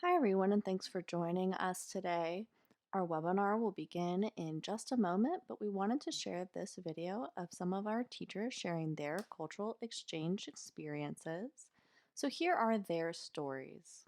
Hi, everyone, and thanks for joining us today. Our webinar will begin in just a moment, but we wanted to share this video of some of our teachers sharing their cultural exchange experiences. So here are their stories.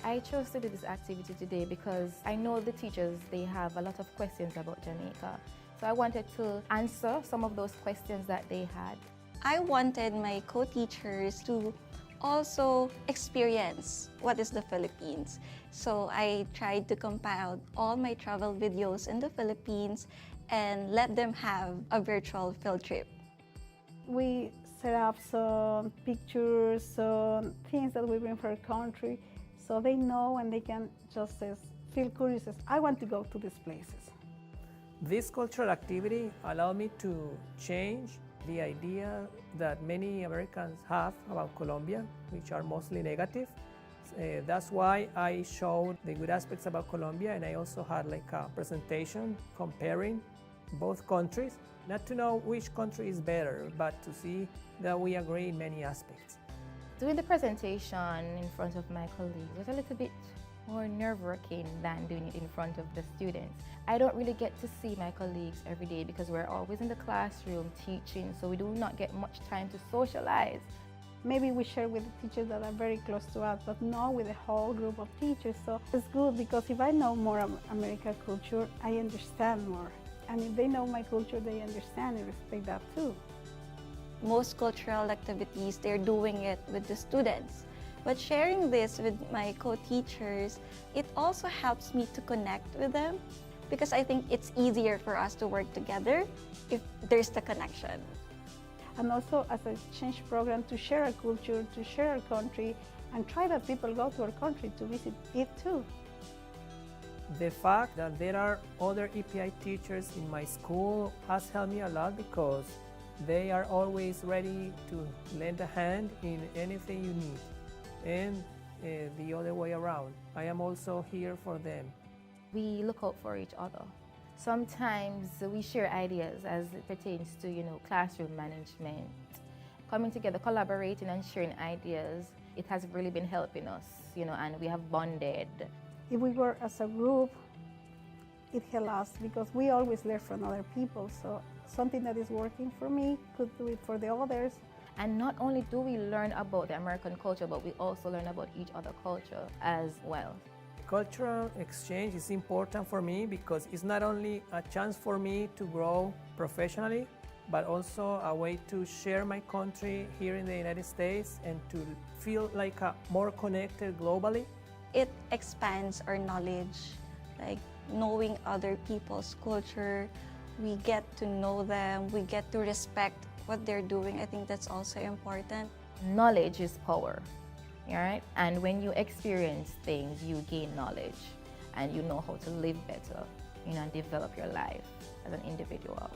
I chose to do this activity today because I know the teachers, they have a lot of questions about Jamaica. So I wanted to answer some of those questions that they had. I wanted my co-teachers to also experience what is the Philippines. So I tried to compile all my travel videos in the Philippines and let them have a virtual field trip. We set up some pictures, some things that we bring for our country, so they know and they can just feel curious. I want to go to these places. This cultural activity allowed me to change the idea that many Americans have about Colombia, which are mostly negative. That's why I showed the good aspects about Colombia, and I also had like a presentation comparing both countries, not to know which country is better, but to see that we agree in many aspects. Doing the presentation in front of my colleagues was a little bit more nerve-wracking than doing it in front of the students. I don't really get to see my colleagues every day because we're always in the classroom teaching, so we do not get much time to socialize. Maybe we share with the teachers that are very close to us, but not with a whole group of teachers. So it's good because if I know more of American culture, I understand more. And if they know my culture, they understand and respect that too. Most cultural activities, they're doing it with the students. But sharing this with my co-teachers, it also helps me to connect with them because I think it's easier for us to work together if there's the connection. And also as a exchange program to share our culture, to share our country, and try that people go to our country to visit it too. The fact that there are other EPI teachers in my school has helped me a lot because they are always ready to lend a hand in anything you need, and the other way around. I am also here for them. We look out for each other. Sometimes we share ideas as it pertains to, classroom management. Coming together, collaborating and sharing ideas, it has really been helping us, and we have bonded. If we work as a group, it helps us because we always learn from other people. So something that is working for me could do it for the others. And not only do we learn about the American culture, but we also learn about each other culture as well. Cultural exchange is important for me because it's not only a chance for me to grow professionally, but also a way to share my country here in the United States and to feel like more connected globally. It expands our knowledge, like knowing other people's culture. We get to know them, we get to respect what they're doing. I think that's also important. Knowledge is power, all right? And when you experience things, you gain knowledge and you know how to live better, and develop your life as an individual.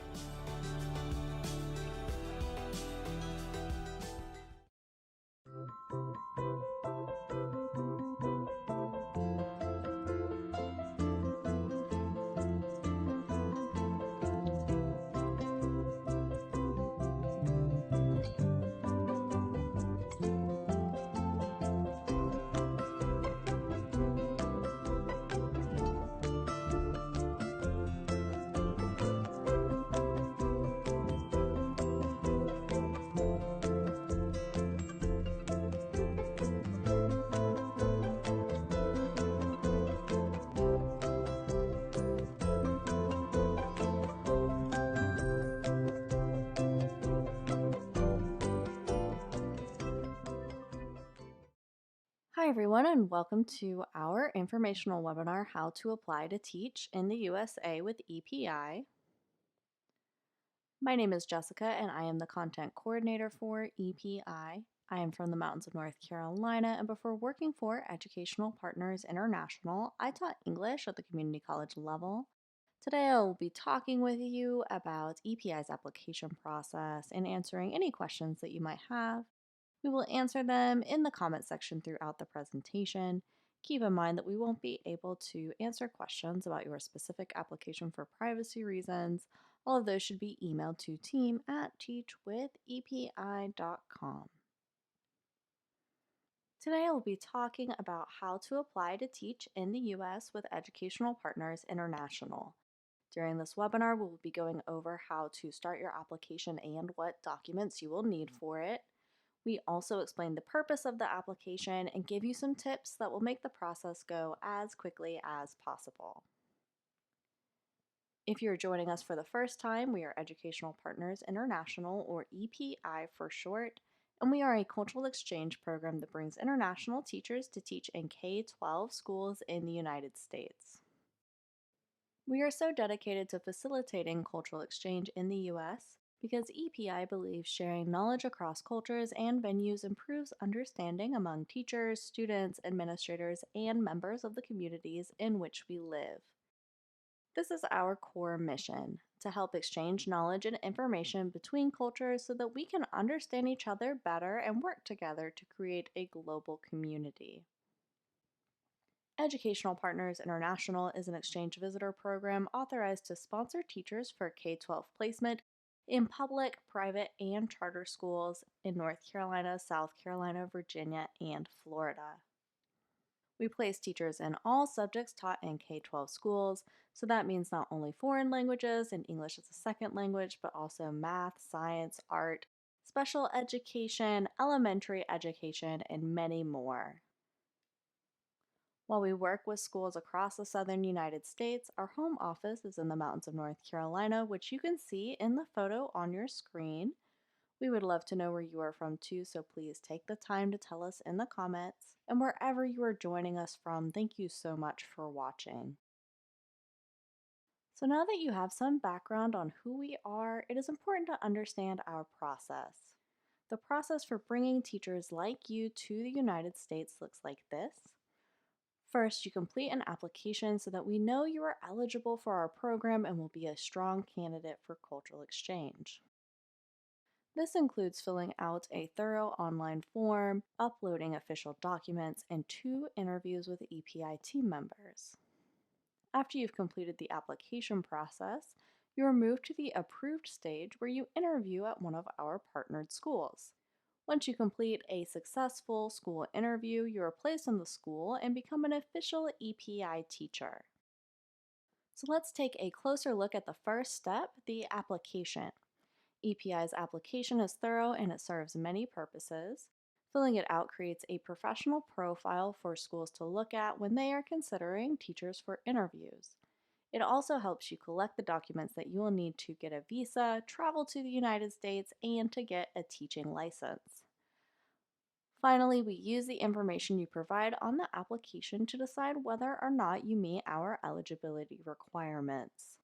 Hi, everyone, and welcome to our informational webinar, How to Apply to Teach in the USA with EPI. My name is Jessica, and I am the content coordinator for EPI. I am from the mountains of North Carolina, and before working for Educational Partners International, I taught English at the community college level. Today, I will be talking with you about EPI's application process and answering any questions that you might have. We will answer them in the comment section throughout the presentation. Keep in mind that we won't be able to answer questions about your specific application for privacy reasons. All of those should be emailed to team@teachwithepi.com. Today I will be talking about how to apply to teach in the U.S. with Educational Partners International. During this webinar, we will be going over how to start your application and what documents you will need for it. We also explain the purpose of the application and give you some tips that will make the process go as quickly as possible. If you're joining us for the first time, we are Educational Partners International, or EPI for short, and we are a cultural exchange program that brings international teachers to teach in K-12 schools in the United States. We are so dedicated to facilitating cultural exchange in the U.S. because EPI believes sharing knowledge across cultures and venues improves understanding among teachers, students, administrators, and members of the communities in which we live. This is our core mission, to help exchange knowledge and information between cultures so that we can understand each other better and work together to create a global community. Educational Partners International is an exchange visitor program authorized to sponsor teachers for K-12 placement in public, private, and charter schools in North Carolina, South Carolina, Virginia, and Florida. We place teachers in all subjects taught in K-12 schools, so that means not only foreign languages and English as a second language, but also math, science, art, special education, elementary education, and many more. While we work with schools across the southern United States, our home office is in the mountains of North Carolina, which you can see in the photo on your screen. We would love to know where you are from too, so please take the time to tell us in the comments. And wherever you are joining us from, thank you so much for watching. So now that you have some background on who we are, it is important to understand our process. The process for bringing teachers like you to the United States looks like this. First, you complete an application so that we know you are eligible for our program and will be a strong candidate for cultural exchange. This includes filling out a thorough online form, uploading official documents, and 2 interviews with EPI team members. After you've completed the application process, you are moved to the approved stage where you interview at one of our partnered schools. Once you complete a successful school interview, you are placed in the school and become an official EPI teacher. So let's take a closer look at the first step, the application. EPI's application is thorough and it serves many purposes. Filling it out creates a professional profile for schools to look at when they are considering teachers for interviews. It also helps you collect the documents that you will need to get a visa, travel to the United States, and to get a teaching license. Finally, we use the information you provide on the application to decide whether or not you meet our eligibility requirements.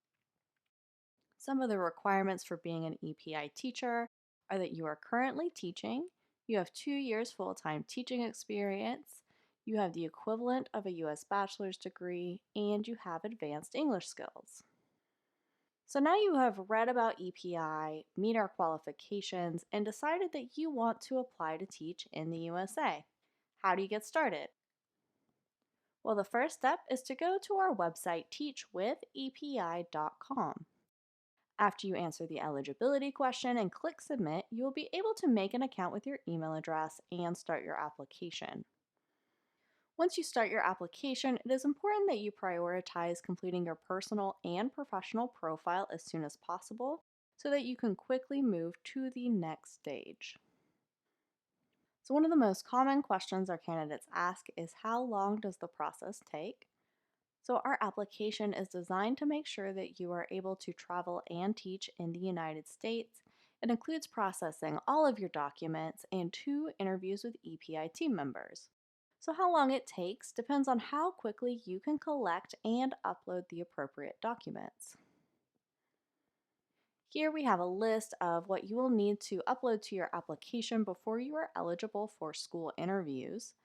Some of the requirements for being an EPI teacher are that you are currently teaching, you have 2 years full-time teaching experience, you have the equivalent of a U.S. bachelor's degree, and you have advanced English skills. So now you have read about EPI, meet our qualifications, and decided that you want to apply to teach in the USA. How do you get started? Well, the first step is to go to our website, teachwithepi.com. After you answer the eligibility question and click Submit, you will be able to make an account with your email address and start your application. Once you start your application, it is important that you prioritize completing your personal and professional profile as soon as possible so that you can quickly move to the next stage. So one of the most common questions our candidates ask is, how long does the process take? So our application is designed to make sure that you are able to travel and teach in the United States. It includes processing all of your documents and 2 interviews with EPI team members. So how long it takes depends on how quickly you can collect and upload the appropriate documents. Here we have a list of what you will need to upload to your application before you are eligible for school interviews.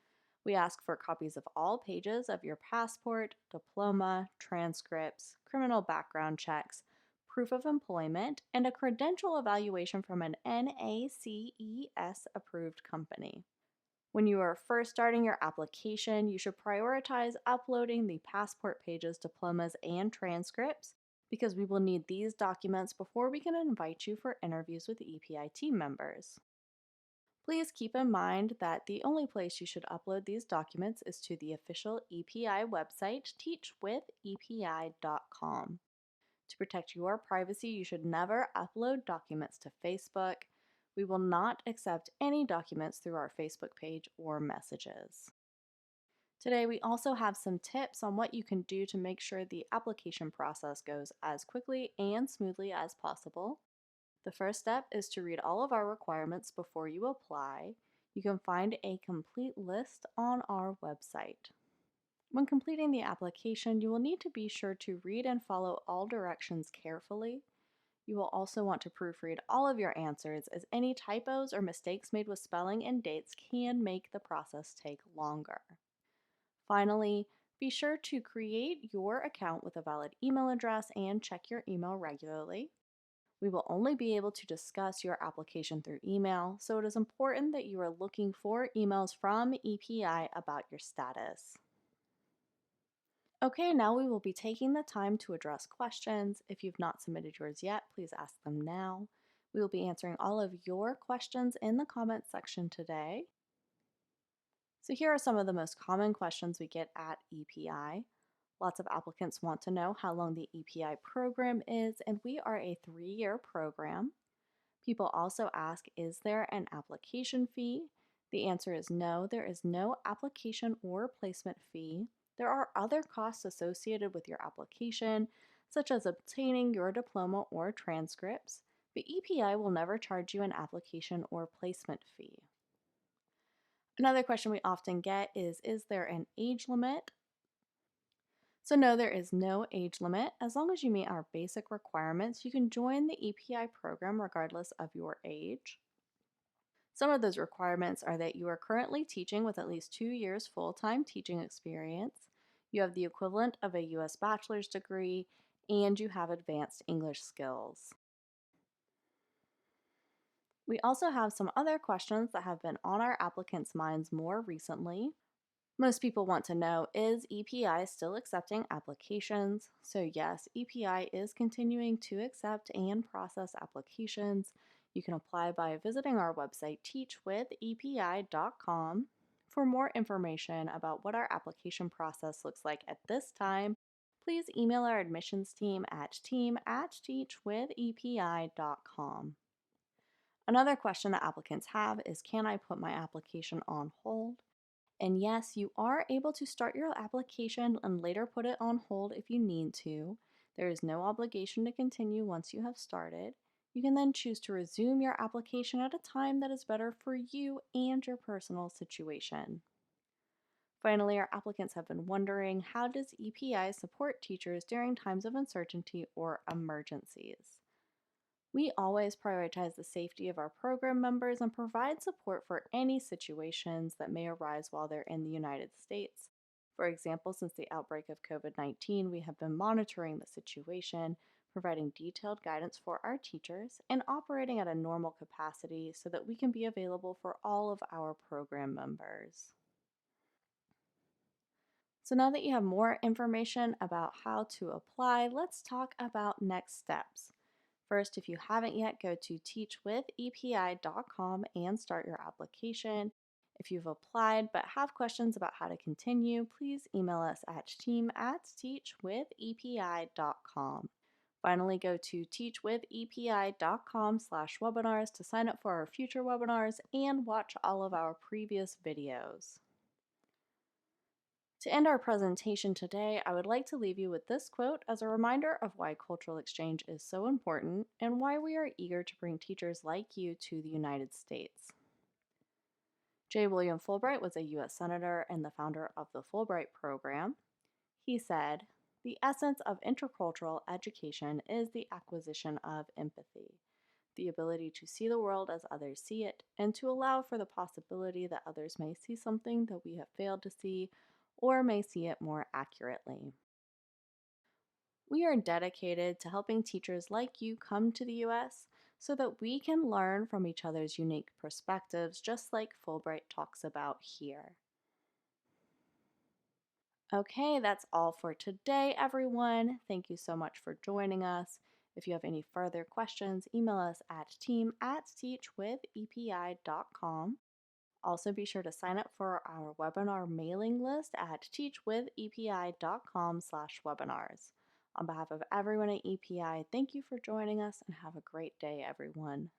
We ask for copies of all pages of your passport, diploma, transcripts, criminal background checks, proof of employment, and a credential evaluation from an NACES approved company. When you are first starting your application, you should prioritize uploading the passport pages, diplomas, and transcripts because we will need these documents before we can invite you for interviews with EPI team members. Please keep in mind that the only place you should upload these documents is to the official EPI website, teachwithepi.com. To protect your privacy, you should never upload documents to Facebook. We will not accept any documents through our Facebook page or messages. Today, we also have some tips on what you can do to make sure the application process goes as quickly and smoothly as possible. The first step is to read all of our requirements before you apply. You can find a complete list on our website. When completing the application, you will need to be sure to read and follow all directions carefully. You will also want to proofread all of your answers, as any typos or mistakes made with spelling and dates can make the process take longer. Finally, be sure to create your account with a valid email address and check your email regularly. We will only be able to discuss your application through email, so it is important that you are looking for emails from EPI about your status. Okay, now we will be taking the time to address questions. If you've not submitted yours yet, please ask them now. We will be answering all of your questions in the comments section today. So here are some of the most common questions we get at EPI. Lots of applicants want to know how long the EPI program is, and we are a 3-year program. People also ask, is there an application fee? The answer is no, there is no application or placement fee. There are other costs associated with your application, such as obtaining your diploma or transcripts, but EPI will never charge you an application or placement fee. Another question we often get is there an age limit? So no, there is no age limit. As long as you meet our basic requirements, you can join the EPI program regardless of your age. Some of those requirements are that you are currently teaching with at least 2 years full-time teaching experience, you have the equivalent of a U.S. bachelor's degree, and you have advanced English skills. We also have some other questions that have been on our applicants' minds more recently. Most people want to know, is EPI still accepting applications? So yes, EPI is continuing to accept and process applications. You can apply by visiting our website, teachwithepi.com. For more information about what our application process looks like at this time, please email our admissions team at team@teachwithepi.com. Another question that applicants have is, can I put my application on hold? And yes, you are able to start your application and later put it on hold if you need to. There is no obligation to continue once you have started. You can then choose to resume your application at a time that is better for you and your personal situation. Finally, our applicants have been wondering, how does EPI support teachers during times of uncertainty or emergencies? We always prioritize the safety of our program members and provide support for any situations that may arise while they're in the United States. For example, since the outbreak of COVID-19, we have been monitoring the situation, providing detailed guidance for our teachers, and operating at a normal capacity so that we can be available for all of our program members. So now that you have more information about how to apply, let's talk about next steps. First, if you haven't yet, go to teachwithepi.com and start your application. If you've applied but have questions about how to continue, please email us at team@teachwithepi.com. Finally, go to teachwithepi.com/webinars to sign up for our future webinars and watch all of our previous videos. To end our presentation today, I would like to leave you with this quote as a reminder of why cultural exchange is so important and why we are eager to bring teachers like you to the United States. J. William Fulbright was a U.S. Senator and the founder of the Fulbright Program. He said, "The essence of intercultural education is the acquisition of empathy, the ability to see the world as others see it, and to allow for the possibility that others may see something that we have failed to see or may see it more accurately." We are dedicated to helping teachers like you come to the U.S. so that we can learn from each other's unique perspectives, just like Fulbright talks about here. Okay, that's all for today, everyone. Thank you so much for joining us. If you have any further questions, email us at team@teachwithepi.com. Also, be sure to sign up for our webinar mailing list at teachwithepi.com/webinars. On behalf of everyone at EPI, thank you for joining us and have a great day, everyone.